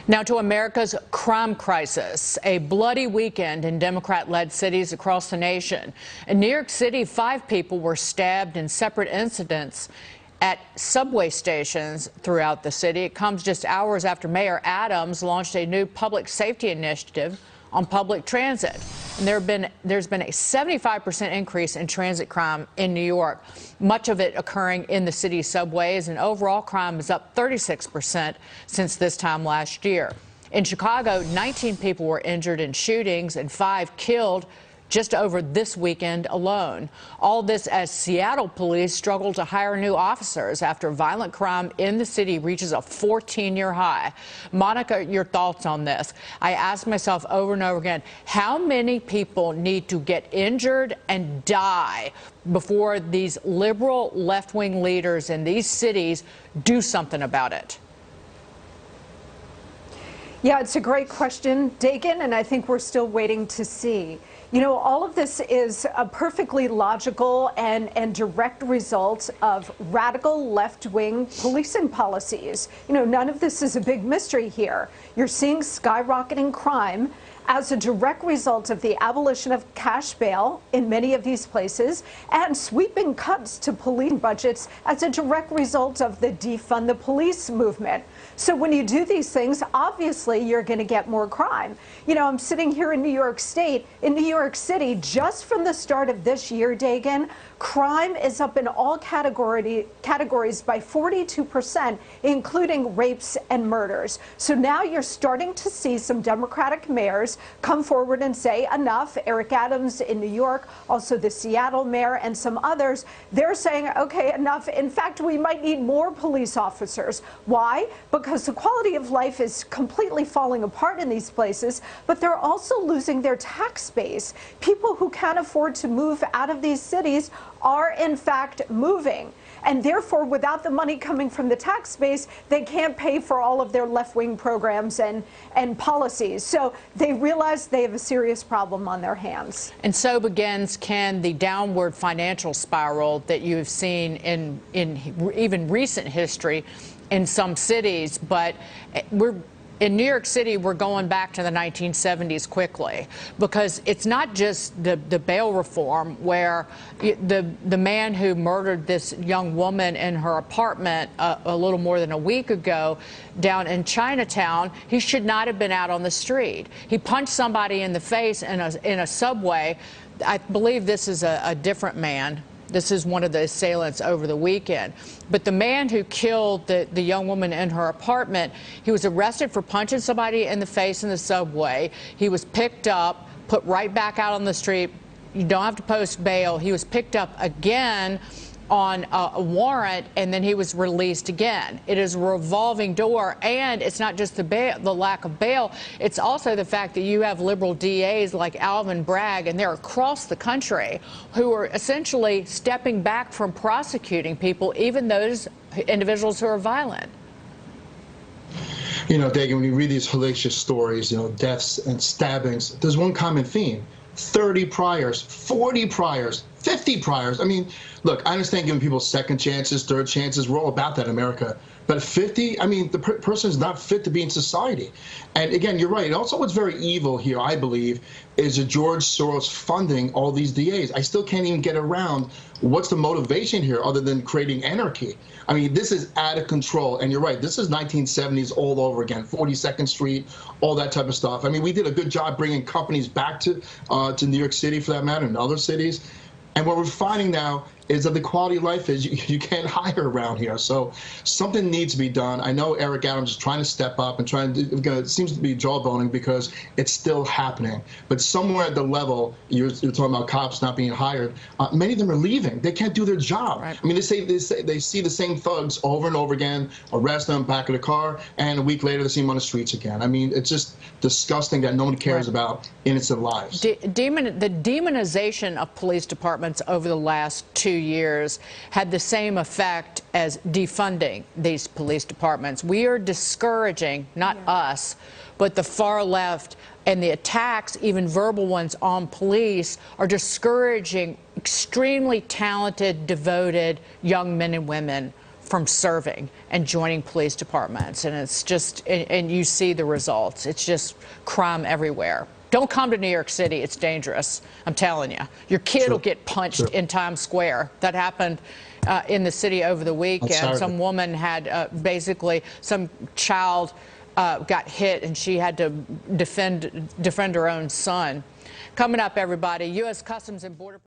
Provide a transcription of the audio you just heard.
Now to America's crime crisis, a bloody weekend in Democrat-led cities across the nation. In New York City, 5 people were stabbed in separate incidents at subway stations throughout the city. It comes just hours after Mayor Adams launched a new public safety initiative on public transit. And there's been a 75% increase in transit crime in New York, much of it occurring in the city's subways, and overall crime is up 36% since this time last year. In Chicago, 19 people were injured in shootings and 5 killed just over this weekend alone. All this as Seattle police struggle to hire new officers after violent crime in the city reaches a 14-year high. Monica, your thoughts on this? I ask myself over and over again, how many people need to get injured and die before these liberal left-wing leaders in these cities do something about it? Yeah, it's a great question, Dagan, and I think we're still waiting to see. You know, all of this is a perfectly logical and direct result of radical left-wing policing policies. You know, none of this is a big mystery here. You're seeing skyrocketing crime as a direct result of the abolition of cash bail in many of these places and sweeping cuts to police budgets as a direct result of the defund the police movement. So when you do these things, obviously you're going to get more crime. You know, I'm sitting here in New York State, in New York City, just from the start of this year, Dagan, crime is up in all categories by 42%, including rapes and murders. So now you're starting to see some Democratic mayors come forward and say enough. Eric Adams in New York, also the Seattle mayor and some others, they're saying, okay, enough. In fact, we might need more police officers. Why? Because the quality of life is completely falling apart in these places, but they're also losing their tax base. People who can't afford to move out of these cities are in fact moving. And therefore, without the money coming from the tax base, they can't pay for all of their left-wing programs and policies. So they realize they have a serious problem on their hands. And so begins, Ken, the downward financial spiral that you've seen in even recent history in some cities. But in New York City, we're going back to the 1970s quickly, because it's not just the bail reform where the man who murdered this young woman in her apartment a little more than a week ago down in Chinatown, he should not have been out on the street. He punched somebody in the face in a subway. I believe this is a different man. This is one of the assailants over the weekend. But the man who killed the young woman in her apartment, he was arrested for punching somebody in the face in the subway. He was picked up, put right back out on the street. You don't have to post bail. He was picked up again on a warrant, and then he was released again. It is a revolving door, and it's not just the lack of bail. It's also the fact that you have liberal DAs like Alvin Bragg, and they're across the country, who are essentially stepping back from prosecuting people, even those individuals who are violent. You know, Dagan, when you read these hellacious stories, you know, deaths and stabbings, there's one common theme. 30 priors, 40 priors, 50 priors. I mean, look, I understand giving people second chances, third chances. We're all about that in America. But 50, I mean, the person is not fit to be in society. And again, you're right. And also what's very evil here, I believe, is that George Soros funding all these DAs. I still can't even get around what's the motivation here other than creating anarchy. I mean, this is out of control. And you're right, this is 1970s all over again, 42nd Street, all that type of stuff. I mean, we did a good job bringing companies back to New York City, for that matter, and other cities. And what we're finding now is that the quality of life is you can't hire around here. So something needs to be done. I know Eric Adams is trying to step up and trying to, it seems to be jawboning because it's still happening. But somewhere at the level, you're talking about cops not being hired, many of them are leaving. They can't do their job. Right. I mean, they see the same thugs over and over again, arrest them, back of the car, and a week later they see them on the streets again. I mean, it's just disgusting that no one cares about innocent lives. The demonization of police departments over the last 2 years had the same effect as defunding these police departments. We are discouraging, not us, but the far left, and the attacks, even verbal ones on police, are discouraging extremely talented, devoted young men and women from serving and joining police departments. And it's just, and you see the results. It's just crime everywhere. Don't come to New York City. It's dangerous. I'm telling you. Your kid will get punched in Times Square. That happened in the city over the weekend. Some woman had basically some child got hit, and she had to defend her own son. Coming up, everybody, U.S. Customs and Border